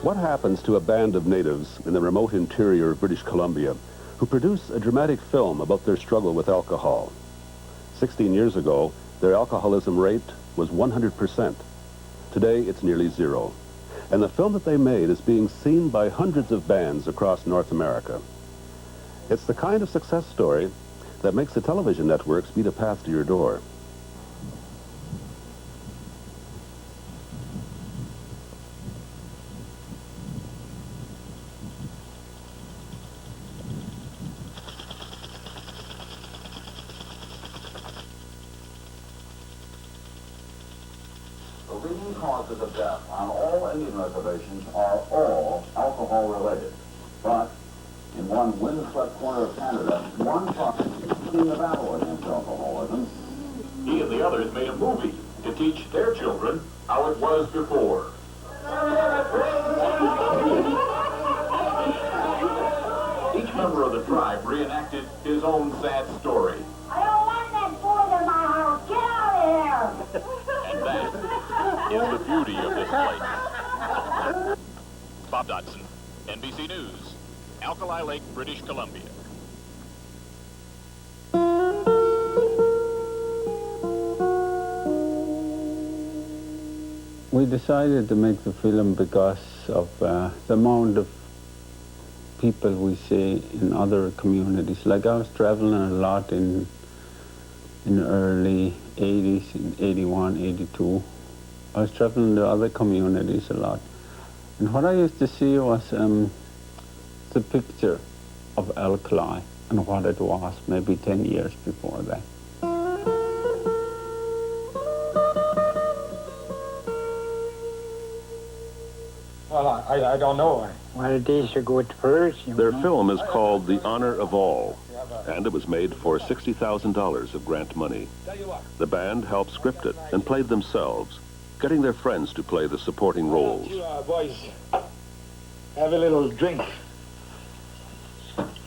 What happens to a band of natives in the remote interior of British Columbia who produce a dramatic film about their struggle with alcohol? 16 years ago, their alcoholism rate was 100%. Today, it's nearly zero. And the film that they made is being seen by hundreds of bands across North America. It's the kind of success story that makes the television networks beat a path to your door. The leading causes of death on all Indian reservations are all alcohol-related. But in one windswept corner of Canada, one farmer is leading the battle against alcoholism. He and the others made a movie to teach their children how it was before. Each member of the tribe reenacted his own sad story. I don't want that boy in my house. Get out of here! And that is the beauty of this place. Bob Dodson, NBC News, Alkali Lake, British Columbia. We decided to make the film because of the amount of people we see in other communities. Like I was traveling a lot in the early 80s, in 81, 82. I was traveling to other communities a lot. And what I used to see was the picture of alkali and what it was maybe 10 years before that. Well, I don't know. Well, these should go at first. Their film is called The Honor of All, and it was made for $60,000 of grant money. The band helped script it and played themselves, getting their friends to play the supporting roles. You boys, have a little drink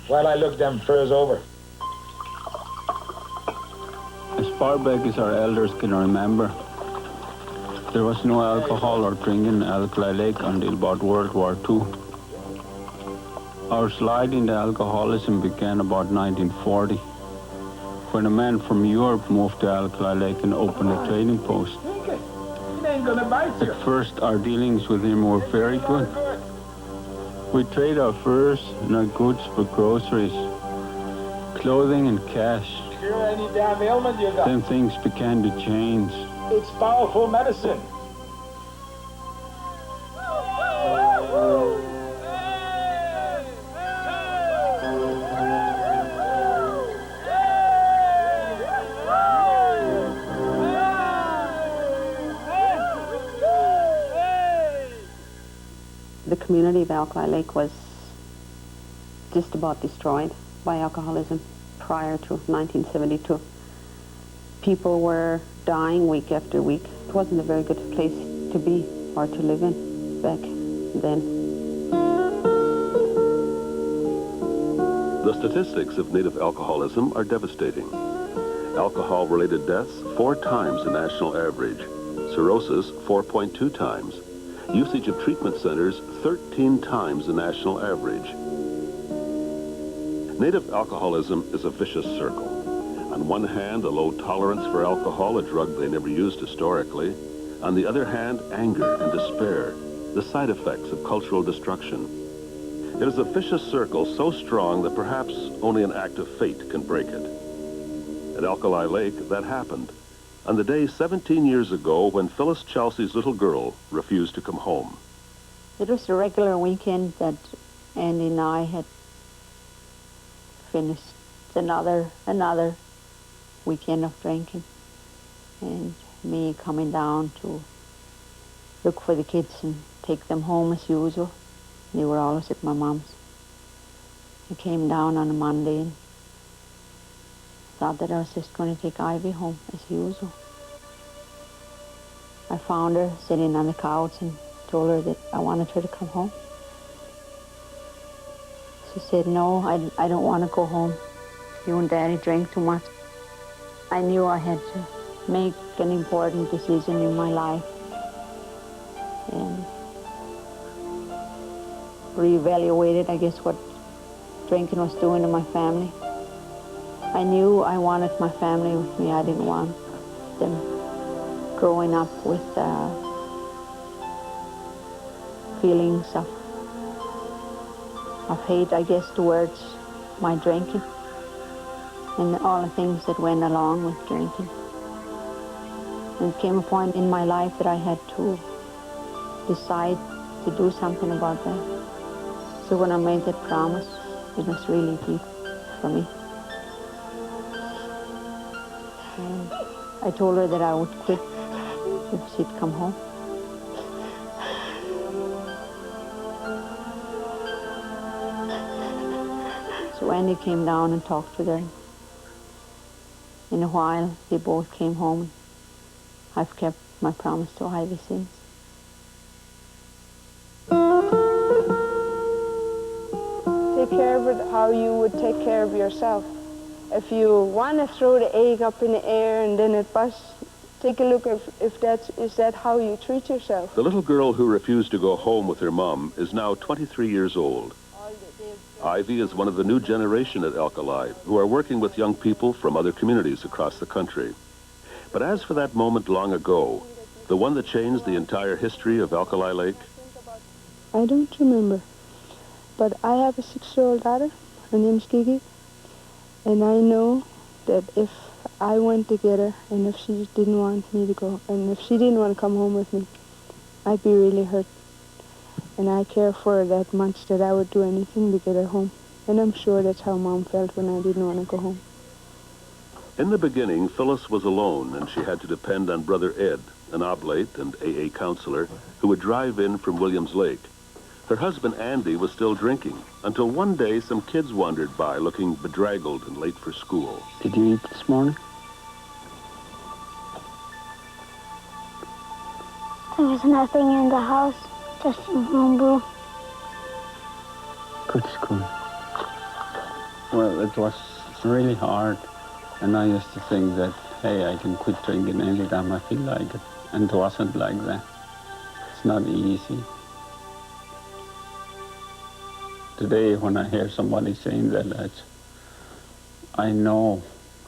while I look them furs over. As far back as our elders can remember, there was no alcohol or drinking in Alkali Lake until about World War II. Our slide into alcoholism began about 1940, when a man from Europe moved to Alkali Lake and opened a trading post. At first, our dealings with him were very good. We trade our furs and our goods for groceries, clothing and cash. Sure, any damn ailment you got. Then things began to change. It's powerful medicine. The community of Alkali Lake was just about destroyed by alcoholism prior to 1972. People were dying week after week. It wasn't a very good place to be or to live in back then. The statistics of native alcoholism are devastating. Alcohol-related deaths 4 times the national average. Cirrhosis 4.2 times. Usage of treatment centers 13 times the national average. Native alcoholism is a vicious circle. On one hand, a low tolerance for alcohol, a drug they never used historically. On the other hand, anger and despair, the side effects of cultural destruction. It is a vicious circle so strong that perhaps only an act of fate can break it. At Alkali Lake, that happened. On the day 17 years ago when Phyllis Chelsea's little girl refused to come home. It was a regular weekend that Andy and I had finished another weekend of drinking, and me coming down to look for the kids and take them home as usual. They were always at my mom's. I came down on a Monday and thought that I was just going to take Ivy home as usual. I found her sitting on the couch and told her that I wanted her to come home. She said, "No, I don't want to go home. You and Daddy drank too much." I knew I had to make an important decision in my life. And reevaluated, I guess, what drinking was doing to my family. I knew I wanted my family with me. I didn't want them growing up with feelings of hate, I guess, towards my drinking and all the things that went along with drinking. And it came a point in my life that I had to decide to do something about that. So when I made that promise, it was really deep for me. And I told her that I would quit if she'd come home. So Andy came down and talked with her. In a while, they both came home. I've kept my promise to Ivy since. Take care of it how you would take care of yourself. If you want to throw the egg up in the air and then it busts, take a look if is that how you treat yourself. The little girl who refused to go home with her mom is now 23 years old. Ivy is one of the new generation at Alkali who are working with young people from other communities across the country. But as for that moment long ago, the one that changed the entire history of Alkali Lake? I don't remember, but I have a 6-year-old daughter. Her name's Gigi, and I know that if I went to get her and if she didn't want me to go, and if she didn't want to come home with me, I'd be really hurt. And I care for her that much that I would do anything to get her home. And I'm sure that's how Mom felt when I didn't want to go home. In the beginning, Phyllis was alone, and she had to depend on Brother Ed, an oblate and AA counselor, who would drive in from Williams Lake. Her husband, Andy, was still drinking, until one day some kids wandered by looking bedraggled and late for school. Did you eat this morning? There was nothing in the house, just some homebrew. Good school. Well, it was really hard, and I used to think that, hey, I can quit drinking anytime I feel like it, and it wasn't like that. It's not easy. Today, when I hear somebody saying that, I know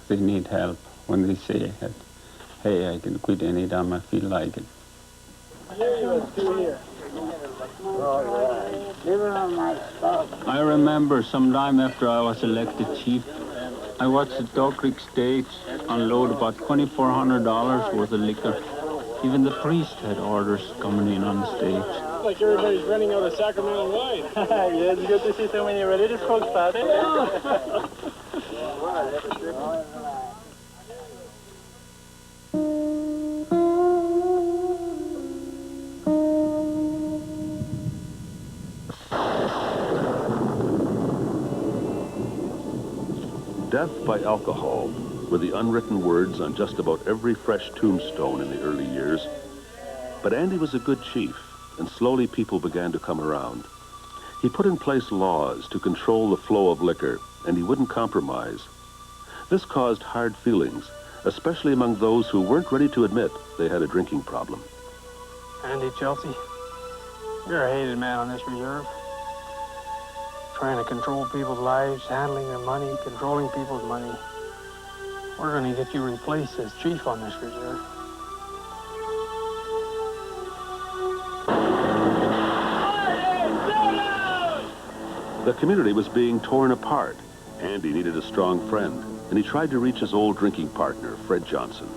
they need help when they say that, hey, I can quit anytime I feel like it. I remember sometime after I was elected chief, I watched the Dog Creek stage unload about $2,400 worth of liquor. Even the priest had orders coming in on the stage. Like everybody's running out of Sacramento wine. Yeah, it's good to see so many religious folks, Paddy. Death by alcohol were the unwritten words on just about every fresh tombstone in the early years. But Andy was a good chief, and slowly people began to come around. He put in place laws to control the flow of liquor, and he wouldn't compromise. This caused hard feelings, especially among those who weren't ready to admit they had a drinking problem. Andy Chelsea, you're a hated man on this reserve. Trying to control people's lives, handling their money, controlling people's money. We're going to get you replaced as chief on this reserve. The community was being torn apart. Andy needed a strong friend, and he tried to reach his old drinking partner, Fred Johnson.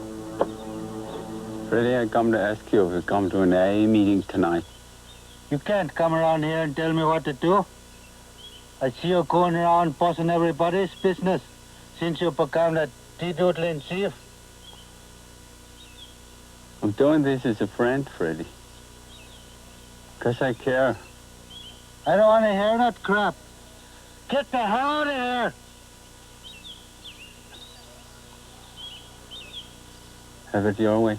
Freddie, I come to ask you if you come to an AA meeting tonight. You can't come around here and tell me what to do. I see you going around bossing everybody's business since you become that teetotaling chief. I'm doing this as a friend, Freddie. Because I care. I don't want to hear that crap. Get the hell out of here! Have it your way.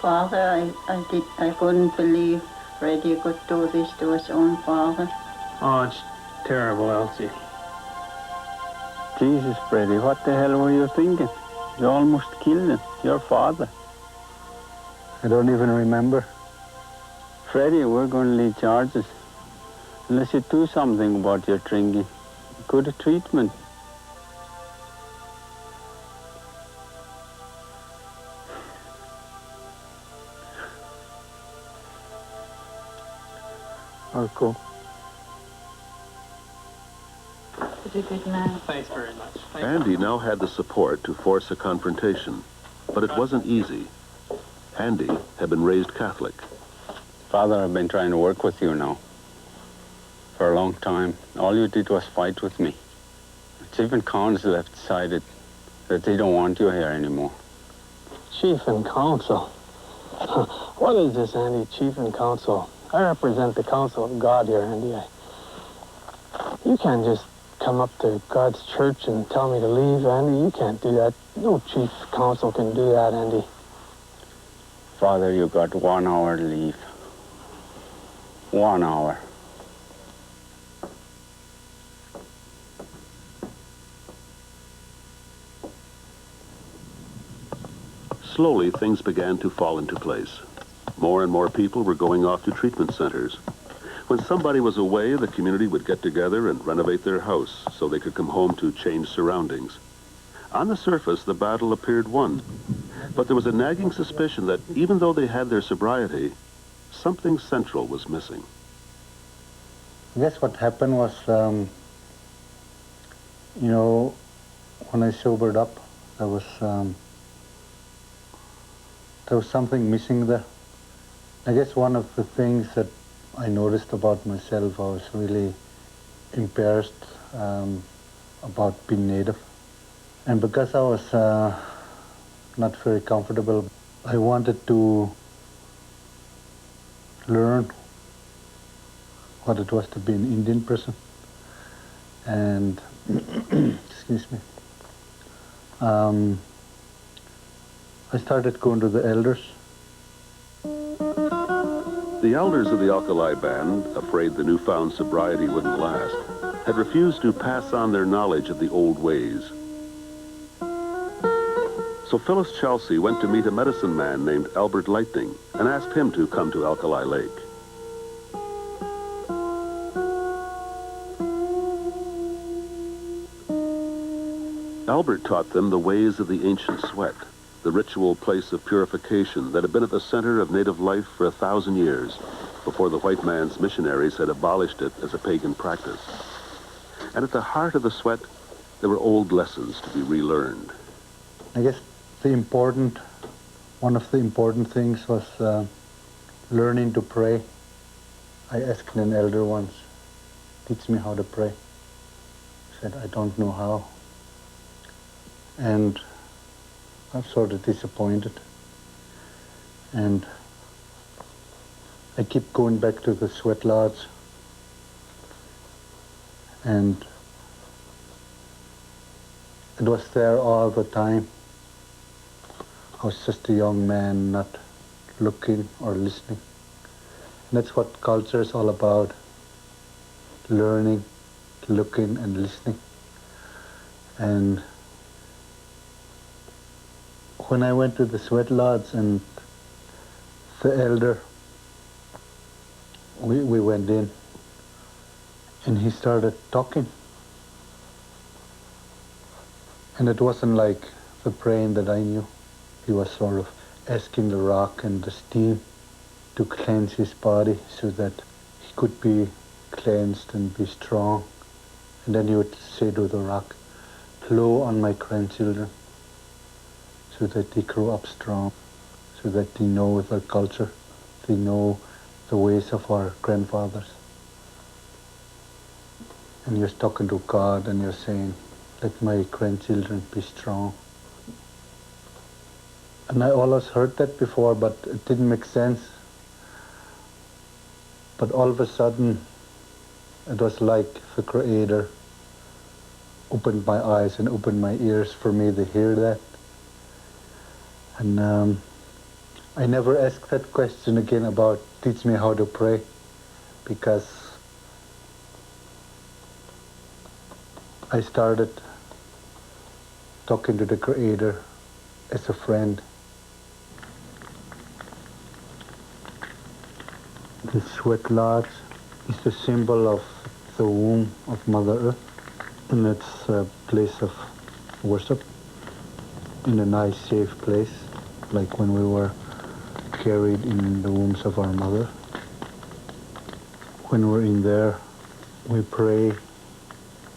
Father, I couldn't believe Freddie could do this to his own father. Oh, it's terrible, Elsie. Jesus, Freddie, what the hell were you thinking? You almost killed him, your father. I don't even remember. Freddie, we're going to lead charges. Unless you do something about your drinking. Go to treatment. I'll go. He's a good man. Thanks very much. Thanks. Andy now had the support to force a confrontation, but it wasn't easy. Andy had been raised Catholic. Father, I've been trying to work with you now. For a long time. All you did was fight with me. It's even council have decided that they don't want you here anymore. Chief and council. What is this, Andy? Chief and council. I represent the council of God here, Andy. You can't just come up to God's church and tell me to leave, Andy. You can't do that. No chief council can do that, Andy. Father, you got 1 hour to leave. 1 hour. Slowly, things began to fall into place. More and more people were going off to treatment centers. When somebody was away, the community would get together and renovate their house so they could come home to changed surroundings. On the surface, the battle appeared won. But there was a nagging suspicion that even though they had their sobriety, something central was missing. I guess what happened was, you know, when I sobered up, there was something missing there. I guess one of the things that I noticed about myself, I was really embarrassed about being Native. And because I was not very comfortable, I wanted to learn what it was to be an Indian person. And, excuse me, I started going to the elders. The elders of the Alkali Band, afraid the newfound sobriety wouldn't last, had refused to pass on their knowledge of the old ways. So Phyllis Chelsea went to meet a medicine man named Albert Lightning and asked him to come to Alkali Lake. Albert taught them the ways of the ancient sweat, the ritual place of purification that had been at the center of native life for 1,000 years, before the white man's missionaries had abolished it as a pagan practice. And at the heart of the sweat, there were old lessons to be relearned. I guess one of the important things was learning to pray. I asked an elder once, teach me how to pray. He said, I don't know how. And I was sort of disappointed. And I keep going back to the sweat lodge. And it was there all the time. I was just a young man, not looking or listening. And that's what culture is all about. Learning, looking and listening. And when I went to the sweat lodge and the elder, we went in and he started talking. And it wasn't like the praying that I knew. He was sort of asking the rock and the steam to cleanse his body so that he could be cleansed and be strong. And then he would say to the rock, blow on my grandchildren so that they grow up strong, so that they know their culture, they know the ways of our grandfathers. And you're talking to God and you're saying, let my grandchildren be strong. And I always heard that before, but it didn't make sense. But all of a sudden, it was like the Creator opened my eyes and opened my ears for me to hear that. And I never asked that question again about teach me how to pray, because I started talking to the Creator as a friend. The sweat lodge is the symbol of the womb of Mother Earth, and it's a place of worship in a nice, safe place, like when we were carried in the wombs of our mother. When we're in there, we pray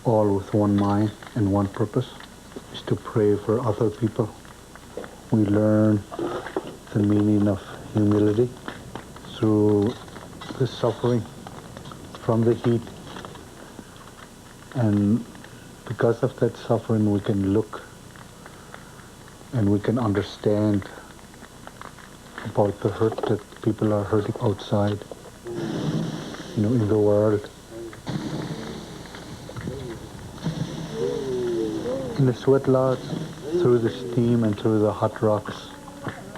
all with one mind and one purpose, is to pray for other people. We learn the meaning of humility through the suffering from the heat. And because of that suffering, we can look and we can understand about the hurt that people are hurting outside, in the world. In the sweat lodge, through the steam and through the hot rocks,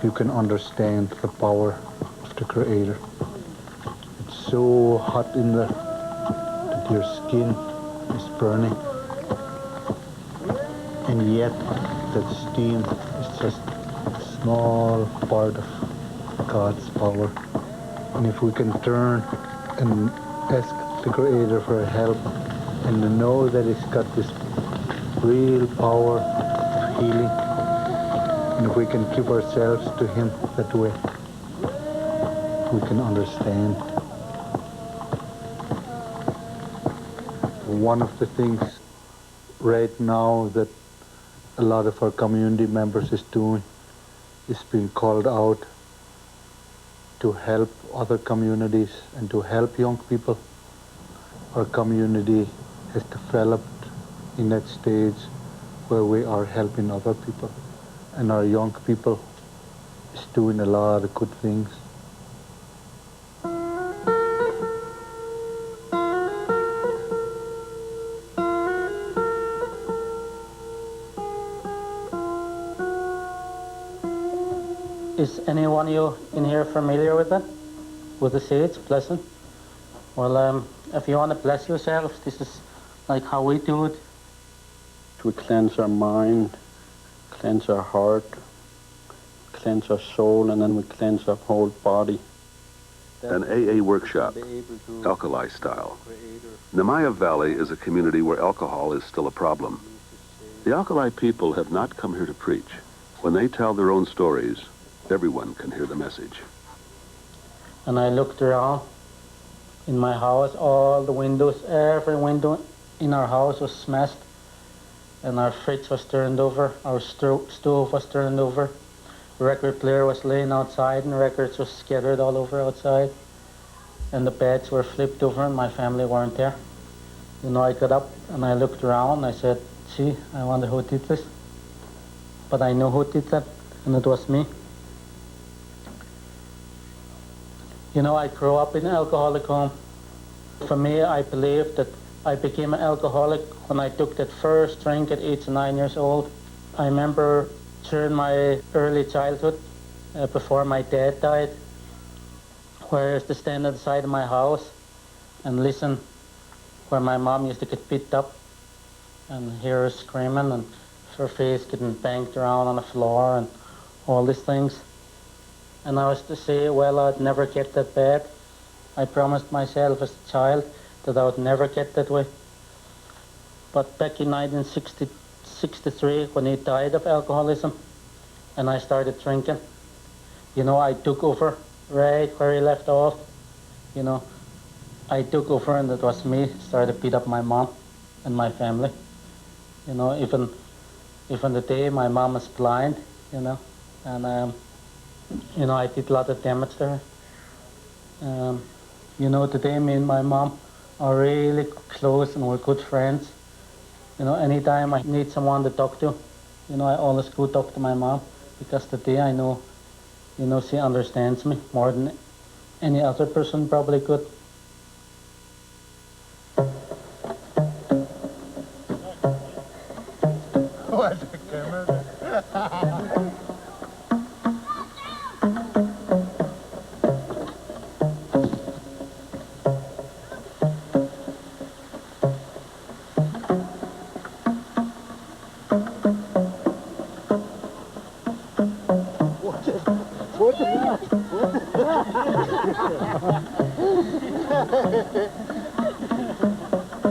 you can understand the power of the Creator. It's so hot in there that your skin is burning, and yet that steam is just a small part of God's power. And if we can turn and ask the Creator for help and to know that He's got this real power of healing, and if we can give ourselves to Him that way, we can understand. One of the things right now that a lot of our community members is doing is being called out to help other communities and to help young people. Our community has developed in that stage where we are helping other people, and our young people is doing a lot of good things. Is anyone of you in here familiar with it? With the seeds, blessing? Well, if you want to bless yourselves, this is like how we do it. We cleanse our mind, cleanse our heart, cleanse our soul, and then we cleanse our whole body. An AA workshop, alkali style. Nemaya Valley is a community where alcohol is still a problem. The alkali people have not come here to preach. When they tell their own stories, everyone can hear the message. And I looked around in my house, all the windows, every window in our house was smashed, and our fridge was turned over, our stove was turned over, the record player was laying outside, and records were scattered all over outside, and the beds were flipped over, and my family weren't there. I got up and I looked around, and I said, gee, I wonder who did this. But I know who did that, and it was me. I grew up in an alcoholic home. For me, I believe that I became an alcoholic when I took that first drink at 8 to 9 years old. I remember during my early childhood, before my dad died, where I used to stand at the side of my house and listen where my mom used to get beat up and hear her screaming and her face getting banged around on the floor and all these things. And I was to say, well, I'd never get that bad. I promised myself as a child that I would never get that way. But back in 1963, when he died of alcoholism, and I started drinking, I took over right where he left off. I took over, and it was me, started to beat up my mom and my family. Even the day my mom is blind, and I did a lot of damage to her. Today me and my mom are really close and we're good friends. Anytime I need someone to talk to, I always go talk to my mom, because today I know, she understands me more than any other person probably could.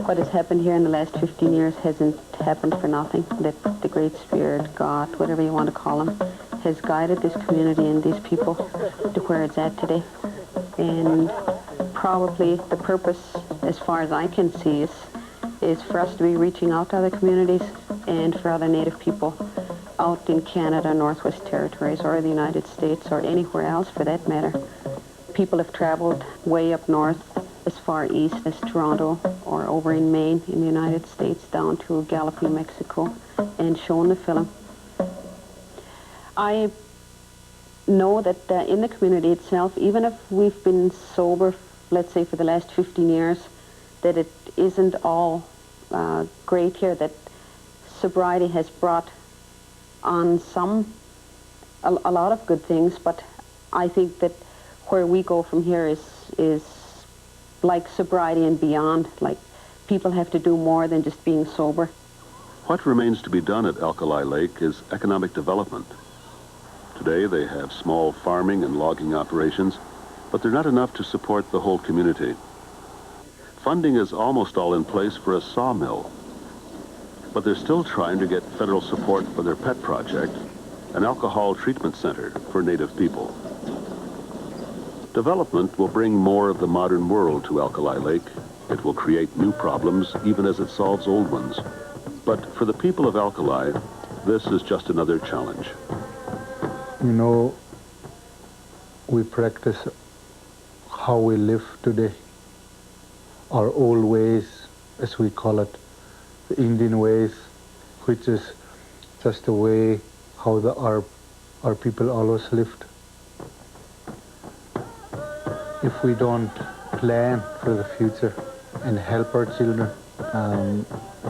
What has happened here in the last 15 years hasn't happened for nothing. That the Great Spirit, God, whatever you want to call him, has guided this community and these people to where it's at today. And probably the purpose, as far as I can see, is for us to be reaching out to other communities and for other Native people out in Canada, Northwest Territories, or the United States, or anywhere else for that matter. People have traveled way up north, as far east as Toronto, or over in Maine in the United States, down to Gallup, New Mexico, and shown the film. I know that in the community itself, even if we've been sober, let's say for the last 15 years, that it isn't all great here, that sobriety has brought on a lot of good things, but I think that where we go from here is like sobriety and beyond. Like, people have to do more than just being sober. What remains to be done at Alkali Lake is economic development. Today they have small farming and logging operations, but they're not enough to support the whole community. Funding is almost all in place for a sawmill, but they're still trying to get federal support for their pet project, an alcohol treatment center for Native people. Development will bring more of the modern world to Alkali Lake. It will create new problems even as it solves old ones. But for the people of Alkali, this is just another challenge. You know, we practice how we live today, our old ways, as we call it, the Indian ways, which is just the way how our people always lived. If we don't plan for the future and help our children,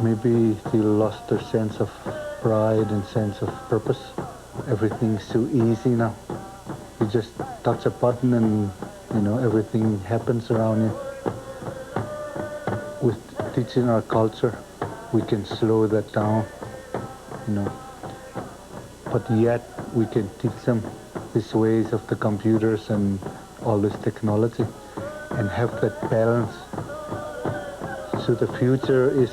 maybe they lost their sense of pride and sense of purpose. Everything's so easy now. You just touch a button and, you know, everything happens around you. With teaching our culture, we can slow that down, you know. But yet we can teach them these ways of the computers and all this technology and have that balance. So the future is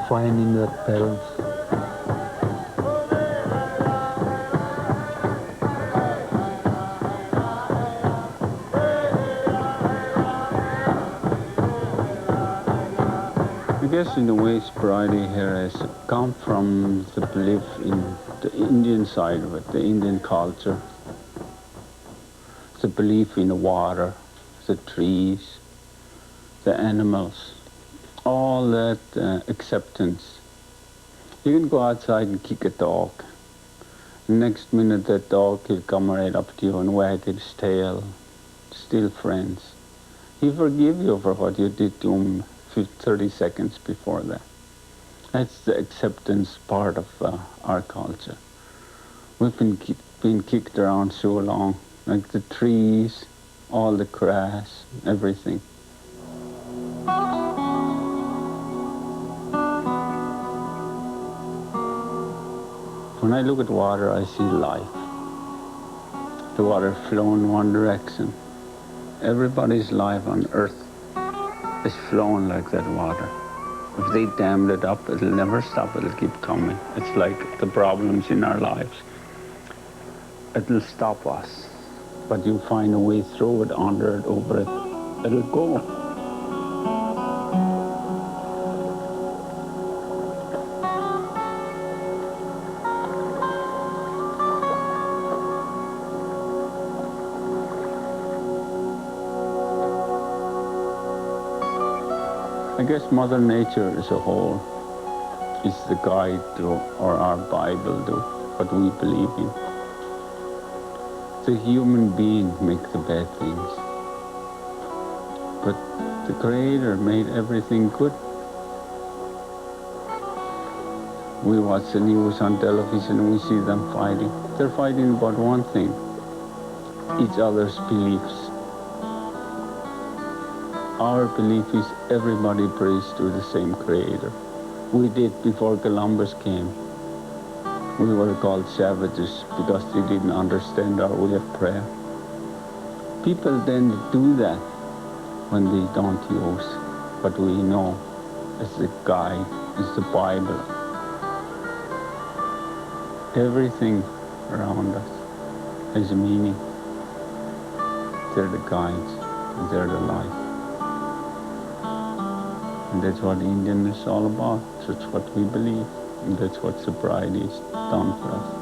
finding that balance. I guess in a way sobriety here has come from the belief in the Indian side of it, the Indian culture, the belief in the water, the trees, the animals, all that acceptance. You can go outside and kick a dog. The next minute that dog will come right up to you and wag its tail, still friends. He forgive you for what you did to him 30 seconds before that. That's the acceptance part of our culture. We've been kicked around so long, like the trees, all the grass, everything. When I look at water, I see life. The water flows in one direction. Everybody's life on earth is flowing like that water. If they dammed it up, it'll never stop, it'll keep coming. It's like the problems in our lives. It'll stop us, but you find a way through it, under it, over it, it'll go. I guess Mother Nature as a whole is the guide to, or our Bible to, what we believe in. The human being makes the bad things, but the Creator made everything good. We watch the news on television and we see them fighting. They're fighting about one thing, each other's beliefs. Our belief is everybody prays to the same Creator. We did before Columbus came. We were called savages because they didn't understand our way of prayer. People then do that when they don't use what we know as the guide, as the Bible. Everything around us has a meaning. They're the guides, and they're the life. And that's what Indian is all about. That's what we believe, and that's what sobriety has done for us.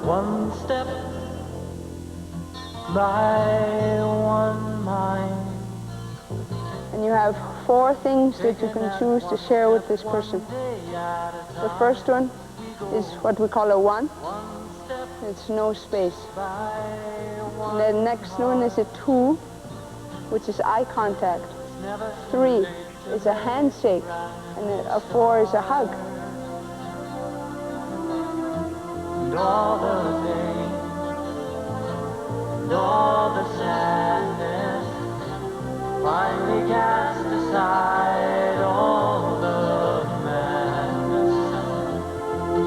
One step by one mind. And you have 4 things that you can choose to share with this person. The first one is what we call a 1. It's no space. And the next one is a 2, which is eye contact. 3 is a handshake, and a 4 is a hug. And all the pain, and all the sadness, finally cast aside all the madness.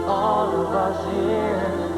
All of us here